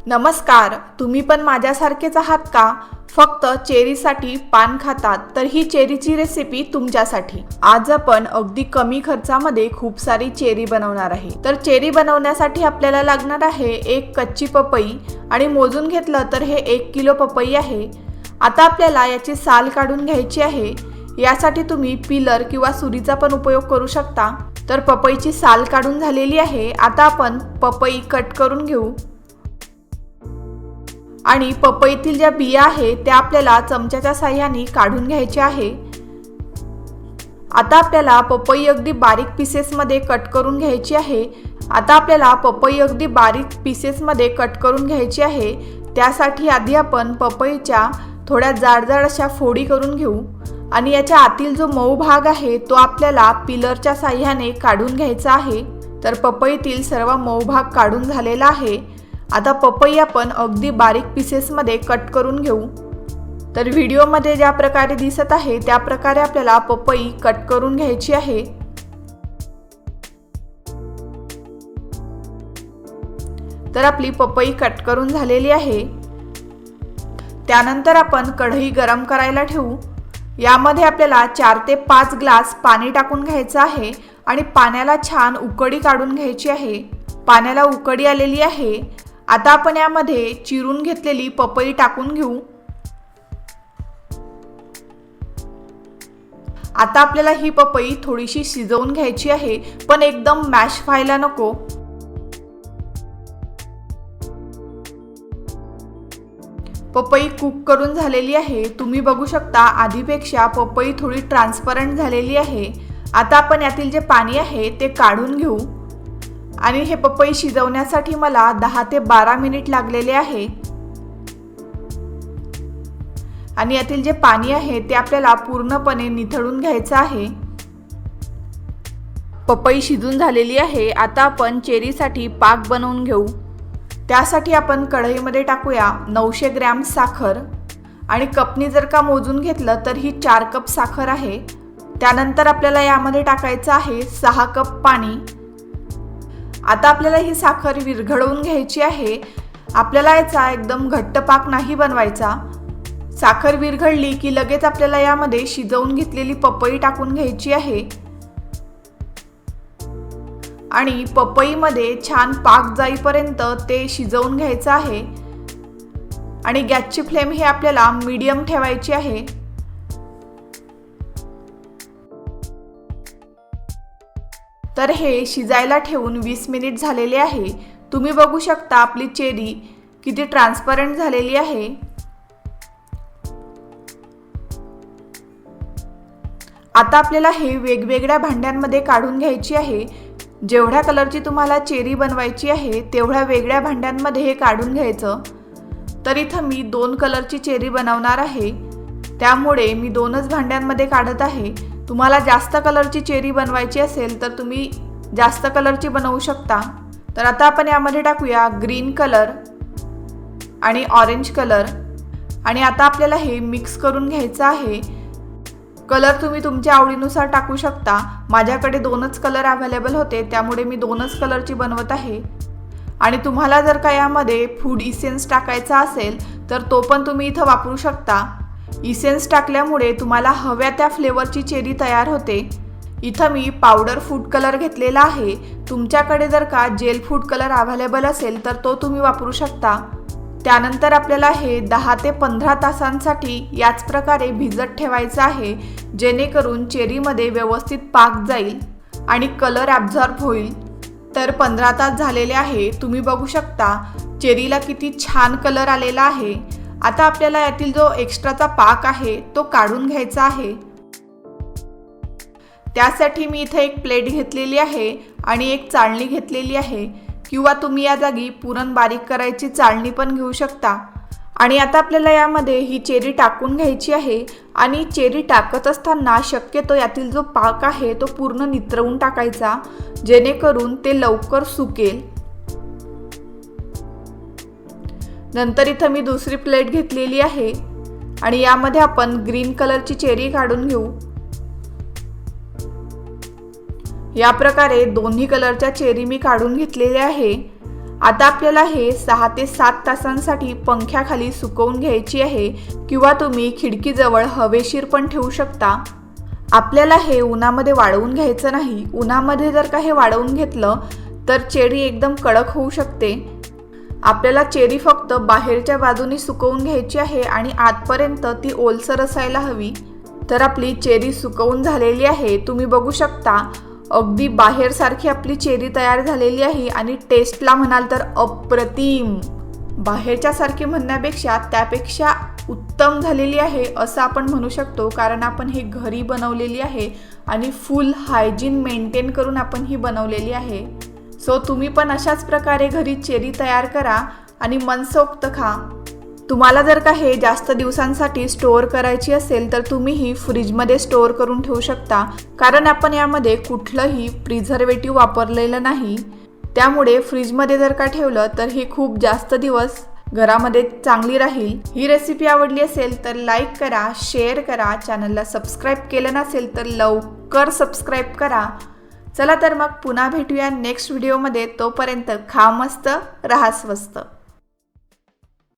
नमस्कार, तुम्ही पण माझ्यासारखेच आहात का? फक्त चेरीसाठी पान खातात, तर ही चेरीची रेसिपी तुमच्यासाठी। आज आपण अगदी कमी खर्चामध्ये खूप सारी चेरी बनवणार आहे। तर चेरी बनवण्यासाठी आपल्याला लागणार आहे एक कच्ची पपई आणि मोजून घेतलं तर हे 1 किलो पपई आहे। आता आपल्याला याची साल काढून घ्यायची आहे। यासाठी तुम्ही पिलर किंवा सुरीचा पण उपयोग करू शकता। तर पपईची साल काढून झालेली आहे। आता आपण पपई कट करून घेऊ आणि पपईतील ज्या बिया आहेत त्या आपल्याला चमच्याच्या साहाय्याने काढून घ्यायच्या आहे। आता आपल्याला पपई अगदी बारीक पीसेसमध्ये कट करून घ्यायची आहे। त्यासाठी आधी आपण पपईच्या थोड्या जाड अशा फोडी करून घेऊ आणि याच्या आतील जो मऊ भाग आहे तो आपल्याला पिलरच्या साहाय्याने काढून घ्यायचा आहे। तर पपईतील सर्व मऊ भाग काढून झालेला आहे। आता पपई आपण अगदी बारीक पीसेसमध्ये कट करून घेऊ। तर व्हिडिओमध्ये ज्या प्रकारे दिसत आहे त्या प्रकारे आपल्याला पपई कट करून घ्यायची आहे। तर आपली पपई कट करून झालेली आहे। त्यानंतर आपण कढई गरम करायला ठेवू। यामध्ये आपल्याला 4 ते 5 ग्लास पाणी टाकून घ्यायचं आहे आणि पाण्याला छान उकळी काढून घ्यायची आहे। पाण्याला उकळी आलेली आहे। आता आपण यामध्ये चिरून घेतलेली पपई टाकून घेऊ। आता आपल्याला ही पपई थोडीशी शिजवून घ्यायची आहे, पण एकदम मॅश व्हायला नको। पपई कुक करून झालेली आहे। तुम्ही बघू शकता आधीपेक्षा पपई थोडी ट्रान्सपरंट झालेली आहे। आता आपण यातील जे पाणी आहे ते काढून घेऊ आणि हे पपई शिजवण्यासाठी मला 10 ते 12 मिनिट लागलेले आहे। आणि यातील जे पाणी आहे ते आपल्याला पूर्णपणे निथळून घ्यायचं आहे। पपई शिजून झालेली आहे। आता आपण चेरीसाठी पाक बनवून घेऊ। त्यासाठी आपण कढईमध्ये टाकूया 900 ग्रॅम साखर आणि कपनी जर का मोजून घेतलं तर ही 4 कप साखर आहे। त्यानंतर आपल्याला यामध्ये टाकायचं आहे 6 कप पाणी। आता आपल्याला ही साखर विरघळवून घ्यायची आहे। आपल्याला याचा एकदम घट्ट पाक नाही बनवायचा। साखर विरघळली की लगेच आपल्याला यामध्ये शिजवून घेतलेली पपई टाकून घ्यायची आहे आणि पपईमध्ये छान पाक जाईपर्यंत ते शिजवून घ्यायचं आहे आणि गॅसची फ्लेम ही आपल्याला मीडियम ठेवायची आहे। तर हे शिजायला ठेवून 20 मिनिट झालेले आहे। तुम्ही बघू शकता आपली चेरी किती ट्रान्सपरंट झालेली आहे। आता आपल्याला हे वेगवेगळ्या भांड्यांमध्ये काढून घ्यायची आहे। जेवढ्या कलरची तुम्हाला चेरी बनवायची आहे तेवढ्या वेगळ्या भांड्यांमध्ये हे काढून घ्यायचं। तर इथं मी 2 कलरची चेरी बनवणार आहे, त्यामुळे मी 2च भांड्यांमध्ये काढत आहे। तुम्हाला जास्त कलरची चेरी बनवायची असेल तर तुम्ही जास्त कलरची बनवू शकता। तर आता आपण यामध्ये टाकूया ग्रीन कलर आणि ऑरेंज कलर आणि आता आपल्याला हे मिक्स करून घ्यायचं आहे। कलर तुम्ही तुमच्या आवडीनुसार टाकू शकता। माझ्याकडे 2च कलर अवेलेबल होते, त्यामुळे मी 2च कलरची बनवत आहे। आणि तुम्हाला जर का यामध्ये फूड इसेन्स टाकायचा असेल तर तो पण तुम्ही इथं वापरू शकता। इसेन्स टाकल्यामुळे तुम्हाला हव्या त्या फ्लेवरची चेरी तयार होते। इथं मी पावडर फूड कलर घेतलेला आहे। तुमच्याकडे जर का जेल फूड कलर अवेलेबल असेल तर तो तुम्ही वापरू शकता। त्यानंतर आपल्याला हे 10 ते 15 तासांसाठी याच प्रकारे भिजत ठेवायचं आहे, जेणेकरून चेरीमध्ये व्यवस्थित पाक जाईल आणि कलर ॲब्झॉर्ब होईल। तर 15 तास झालेले आहे। तुम्ही बघू शकता चेरीला किती छान कलर आलेला आहे। आता आपल्याला यातील जो एक्स्ट्राचा पाक आहे तो काढून घ्यायचा आहे। त्यासाठी मी इथे एक प्लेट घेतलेली आहे आणि एक चाळणी घेतलेली आहे, किंवा तुम्ही या जागी पुरण बारीक करायची चाळणी पण घेऊ शकता। आणि आता आपल्याला यामध्ये ही चेरी टाकून घ्यायची आहे आणि चेरी टाकत असताना शक्यतो यातील जो पाक आहे तो पूर्ण नितरवून टाकायचा, जेणेकरून ते लवकर सुकेल। नंतर इथं मी दुसरी प्लेट घेतलेली आहे आणि यामध्ये आपण ग्रीन कलरची चेरी काढून घेऊ। या प्रकारे दोन्ही कलरच्या चेरी मी काढून घेतलेल्या आहे आता आपल्याला हे 6 ते 7 तासांसाठी पंख्याखाली सुकवून घ्यायची आहे किंवा तुम्ही खिडकीजवळ हवेशीर पण ठेवू शकता। आपल्याला हे उन्हामध्ये वाळवून घ्यायचं नाही। उन्हामध्ये जर का हे वाळवून घेतलं तर चेरी एकदम कडक होऊ शकते। आपल्याला चेरी फक्त बाहेरच्या बाजूनी सुकवून घ्यायची आहे आणि आतपर्यंत ती ओलसर असायला हवी। तर आपली चेरी सुकवून झालेली आहे, तुम्ही बघू शकता। अगदी बाहेर सारखी आपली चेरी तयार झालेली आहे आणि टेस्टला म्हणाल तर अप्रतिम। बाहेरच्या सारखी म्हणण्यापेक्षा त्यापेक्षा उत्तम झालेली आहे असं आपण म्हणू शकतो, कारण आपण ही घरी बनवलेली आहे आणि फुल हायजीन मेंटेन करून आपण ही बनवलेली आहे। सो तुम्ही पण अशाच प्रकारे घरी चेरी तयार करा आणि मनसोक्त खा। तुम्हाला जर का हे जास्त दिवसांसाठी स्टोअर करायची असेल तर तुम्ही ही फ्रीजमध्ये स्टोअर करून ठेवू शकता, कारण आपण यामध्ये कुठलंही प्रिझर्वेटिव्ह वापरलेलं नाही। त्यामुळे फ्रीजमध्ये जर का ठेवलं तर हे खूप जास्त दिवस घरामध्ये चांगली राहील। ही रेसिपी आवडली असेल तर लाईक करा, शेअर करा, चॅनलला सबस्क्राईब केलं नसेल तर लवकर सबस्क्राईब करा। चला तर मग पुन्हा भेटूया नेक्स्ट व्हिडिओमध्ये। तोपर्यंत खा मस्त, रहा स्वस्त।